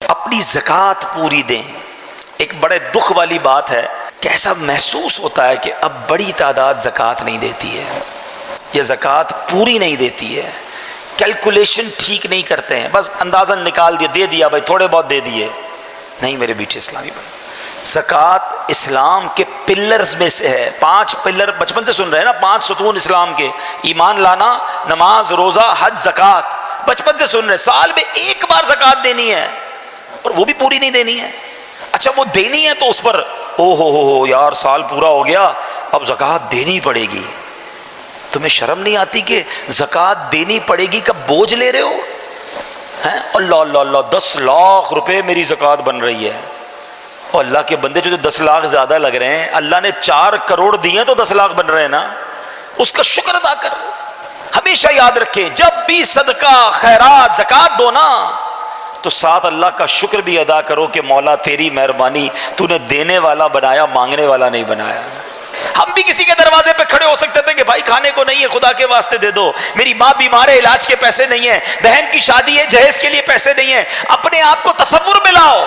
اپنی زکوٰۃ پوری دیں۔ ایک بڑے دکھ والی بات ہے کہ ایسا محسوس ہوتا ہے کہ اب بڑی تعداد زکوٰۃ نہیں دیتی ہے یا زکوٰۃ پوری نہیں دیتی ہے، کیلکولیشن ٹھیک نہیں کرتے ہیں، بس اندازاً نکال دیا، دے دیا بھائی، تھوڑے بہت دے دیے۔ نہیں میرے بیٹے اسلامی بھائی، زکوٰۃ اسلام کے پلرز میں سے ہے۔ 5 پلر بچپن سے سن رہے ہیں نا، 5 ستون اسلام کے: ایمان لانا، نماز، روزہ، حج، زکوٰۃ۔ بچپن سے سن رہے ہیں، سال میں ایک بار زکوٰۃ دینی ہے اور وہ بھی پوری نہیں دینی ہے۔ اچھا وہ دینی ہے تو اس پر او ہو یار سال پورا ہو گیا اب زکوٰۃ دینی پڑے گی۔ تمہیں شرم نہیں آتی کہ زکوٰۃ دینی پڑے گی کا بوجھ لے رہے ہو؟ اللہ اللہ اللہ، 10 لاکھ روپے میری زکوٰۃ بن رہی ہے۔ اور اللہ کے بندے جو 10 لاکھ زیادہ لگ رہے ہیں، اللہ نے 4 کروڑ دیے تو 10 لاکھ بن رہے ہیں نا، اس کا شکر ادا کر۔ ہمیشہ یاد رکھیں جب بھی صدقہ، خیرات، زکوٰۃ دو نا تو ساتھ اللہ کا شکر بھی ادا کرو کہ مولا تیری مہربانی، تو نے دینے والا بنایا، مانگنے والا نہیں بنایا۔ ہم بھی کسی کے دروازے پہ کھڑے ہو سکتے تھے کہ بھائی کھانے کو نہیں ہے، خدا کے واسطے دے دو، میری ماں بیمار ہے، علاج کے پیسے نہیں ہیں، بہن کی شادی ہے، جہیز کے لیے پیسے نہیں ہیں۔ اپنے آپ کو تصور میں لاؤ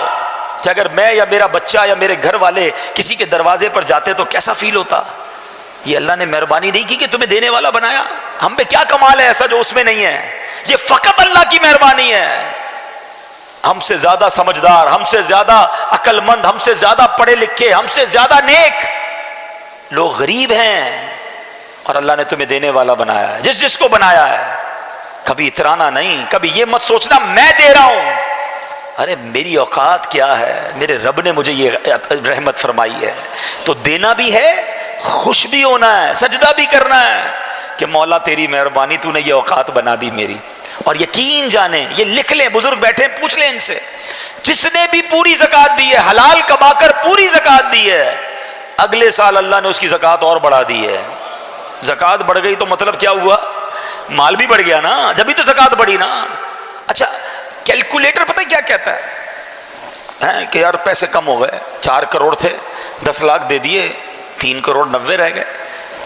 کہ اگر میں یا میرا بچہ یا میرے گھر والے کسی کے دروازے پر جاتے تو کیسا فیل ہوتا۔ یہ اللہ نے مہربانی نہیں کی کہ تمہیں دینے والا بنایا؟ ہم پہ کیا کمال ہے ایسا جو اس میں نہیں ہے؟ یہ فقط اللہ کی مہربانی ہے۔ ہم سے زیادہ سمجھدار، ہم سے زیادہ عقل مند، ہم سے زیادہ پڑھے لکھے، ہم سے زیادہ نیک لوگ غریب ہیں، اور اللہ نے تمہیں دینے والا بنایا ہے، جس کو بنایا ہے۔ کبھی اترانا نہیں، کبھی یہ مت سوچنا میں دے رہا ہوں، ارے میری اوقات کیا ہے، میرے رب نے مجھے یہ رحمت فرمائی ہے۔ تو دینا بھی ہے، خوش بھی ہونا ہے، سجدہ بھی کرنا ہے کہ مولا تیری مہربانی، تو نے یہ اوقات بنا دی میری۔ اور یقین جانیں، یہ لکھ لیں، بزرگ بیٹھے پوچھ لیں ان سے، جس نے بھی پوری زکوٰۃ دی ہے، حلال کما کر پوری زکوٰۃ دی ہے، اگلے سال اللہ نے اس کی زکوٰۃ اور بڑھا دی ہے۔ زکوٰۃ بڑھ گئی تو مطلب کیا ہوا؟ مال بھی بڑھ گیا نا، جبھی تو زکوٰۃ بڑھی نا۔ اچھا کیلکولیٹر پتہ کیا کہتا ہے کہ یار پیسے کم ہو گئے، 4 کروڑ تھے، 10 لاکھ دے دیے، 3 کروڑ 90 رہ گئے،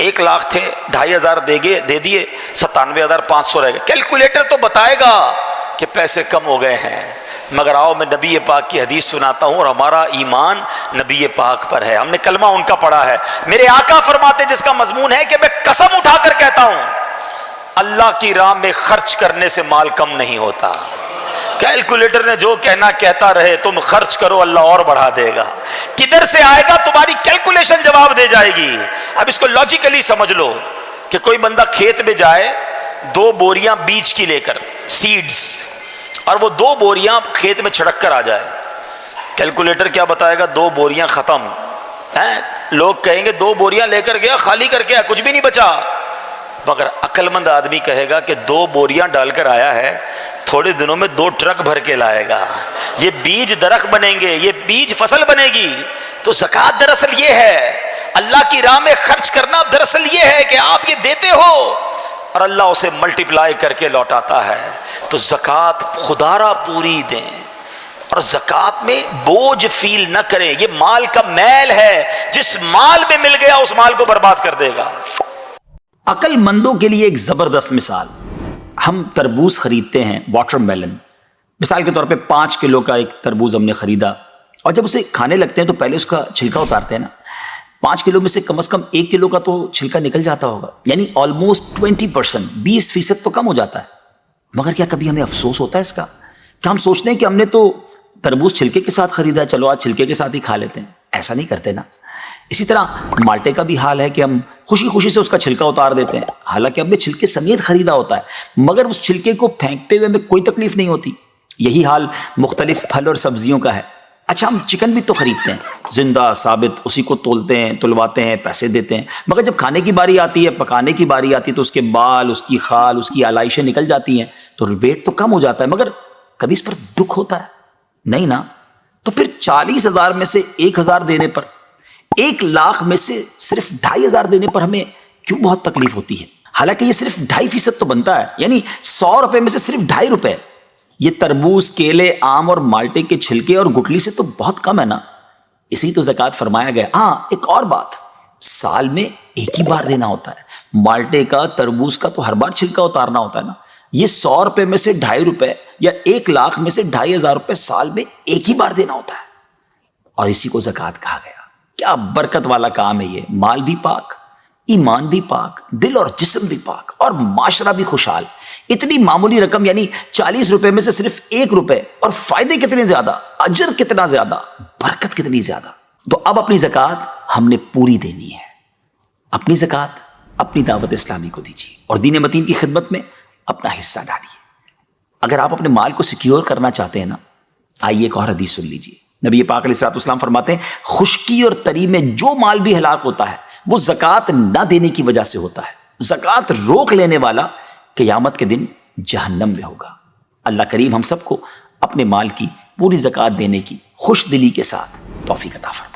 1 لاکھ تھے، 2,500 دے دیے، 97,500 رہ گئے۔ کیلکولیٹر تو بتائے گا کہ پیسے کم ہو گئے ہیں، مگر آؤ میں نبی پاک کی حدیث سناتا ہوں، اور ہمارا ایمان نبی پاک پر ہے، ہم نے کلمہ ان کا پڑھا ہے۔ میرے آقا فرماتے جس کا مضمون ہے کہ میں قسم اٹھا کر کہتا ہوں، اللہ کی راہ میں خرچ کرنے سے مال کم نہیں ہوتا۔ کیلکولیٹر نے جو کہنا کہتا رہے، تم خرچ کرو اللہ اور بڑھا دے گا۔ کدھر سے آئے گا تمہاری کیلکولیشن جواب دے جائے گی۔ اب اس کو لاجیکلی سمجھ لو کہ کوئی بندہ کھیت میں جائے 2 بوریاں بیج کی لے کر، سیڈز، اور وہ 2 بوریاں کھیت میں چھڑک کر آ جائے، کیلکولیٹر کیا بتائے گا؟ 2 بوریاں ختم ہیں۔ لوگ کہیں گے 2 بوریاں لے کر گیا، خالی کر کے کچھ بھی نہیں بچا۔ مگر عقل مند آدمی کہے گا کہ 2 بوریاں ڈال کر آیا ہے، تھوڑے دنوں میں 2 ٹرک بھر کے لائے گا، یہ بیج درخت بنیں گے، یہ بیج فصل بنے گی۔ تو زکوٰۃ دراصل یہ ہے، اللہ کی راہ میں خرچ کرنا دراصل یہ ہے کہ آپ یہ دیتے ہو اور اللہ اسے ملٹیپلائی کر کے لوٹاتا ہے۔ تو زکوٰۃ خدا را پوری دیں، اور زکوٰۃ میں بوجھ فیل نہ کریں۔ یہ مال کا میل ہے، جس مال میں مل گیا اس مال کو برباد کر دے گا۔ عقل مندوں کے لیے ایک زبردست مثال، ہم تربوز خریدتے ہیں، واٹر میلن، مثال کے طور پہ 5 کلو کا ایک تربوز ہم نے خریدا، اور جب اسے کھانے لگتے ہیں تو پہلے اس کا چھلکا اتارتے ہیں نا، 5 کلو میں سے کم از کم 1 کلو کا تو چھلکا نکل جاتا ہوگا، یعنی آلموسٹ 20%، 20% تو کم ہو جاتا ہے۔ مگر کیا کبھی ہمیں افسوس ہوتا ہے اس کا؟ کہ ہم سوچتے ہیں کہ ہم نے تو تربوز چھلکے کے ساتھ خریدا ہے، چلو آج چھلکے کے ساتھ ہی کھا لیتے ہیں، ایسا نہیں کرتے نا۔ اسی طرح مالٹے کا بھی حال ہے کہ ہم خوشی خوشی سے اس کا چھلکا اتار دیتے ہیں، حالانکہ ہم نے چھلکے سمیت خریدا ہوتا ہے، مگر اس چھلکے کو پھینکتے ہوئے ہمیں کوئی تکلیف نہیں ہوتی۔ یہی حال مختلف پھل اور سبزیوں کا ہے۔ اچھا ہم چکن بھی تو خریدتے ہیں، زندہ ثابت، اسی کو تولتے ہیں، تلواتے ہیں، پیسے دیتے ہیں، مگر جب کھانے کی باری آتی ہے، پکانے کی باری آتی ہے تو اس کے بال، اس کی خال، اس کی آلائشیں نکل جاتی ہیں، تو ریٹ تو کم ہو جاتا ہے، مگر کبھی اس پر دکھ ہوتا ہے نہیں نا؟ تو پھر 40,000 میں سے 1,000 دینے پر، 1,00,000 میں سے صرف 2,500 دینے پر ہمیں کیوں بہت تکلیف ہوتی ہے؟ حالانکہ یہ صرف 2.5% تو بنتا ہے، یعنی 100 روپے میں سے صرف 2.5 روپے۔ یہ تربوز، کیلے، آم اور مالٹے کے چھلکے اور گٹلی سے تو بہت کم ہے نا، اسی تو زکوٰۃ فرمایا گیا۔ ہاں ایک اور بات، سال میں ایک ہی بار دینا ہوتا ہے، مالٹے کا، تربوز کا تو ہر بار چھلکا اتارنا ہوتا ہے نا، یہ 100 روپے میں سے 2.5 روپے یا 1 لاکھ میں سے 2,500 روپے سال میں ایک ہی بار دینا ہوتا ہے، اور اسی کو زکوٰۃ کہا گیا۔ کیا برکت والا کام ہے یہ، مال بھی پاک، ایمان بھی پاک، دل اور جسم بھی پاک، اور معاشرہ بھی خوشحال۔ اتنی معمولی رقم یعنی 40 روپے میں سے صرف 1 روپے، اور فائدے کتنے زیادہ، اجر کتنا زیادہ، برکت کتنی زیادہ۔ تو اب اپنی زکوٰۃ ہم نے پوری دینی ہے۔ اپنی زکوٰۃ اپنی دعوت اسلامی کو دیجیے اور دین متین کی خدمت میں اپنا حصہ ڈالیے۔ اگر آپ اپنے مال کو سیکیور کرنا چاہتے ہیں نا، آئیے ایک اور حدیث سن لیجیے۔ نبی پاک علیہ الصلوۃ والسلام فرماتے ہیں، خشکی اور تری میں جو مال بھی ہلاک ہوتا ہے وہ زکوٰۃ نہ دینے کی وجہ سے ہوتا ہے۔ زکوٰۃ روک لینے والا قیامت کے دن جہنم میں ہوگا۔ اللہ کریم ہم سب کو اپنے مال کی پوری زکوٰۃ دینے کی خوش دلی کے ساتھ توفیق عطا فرمائے۔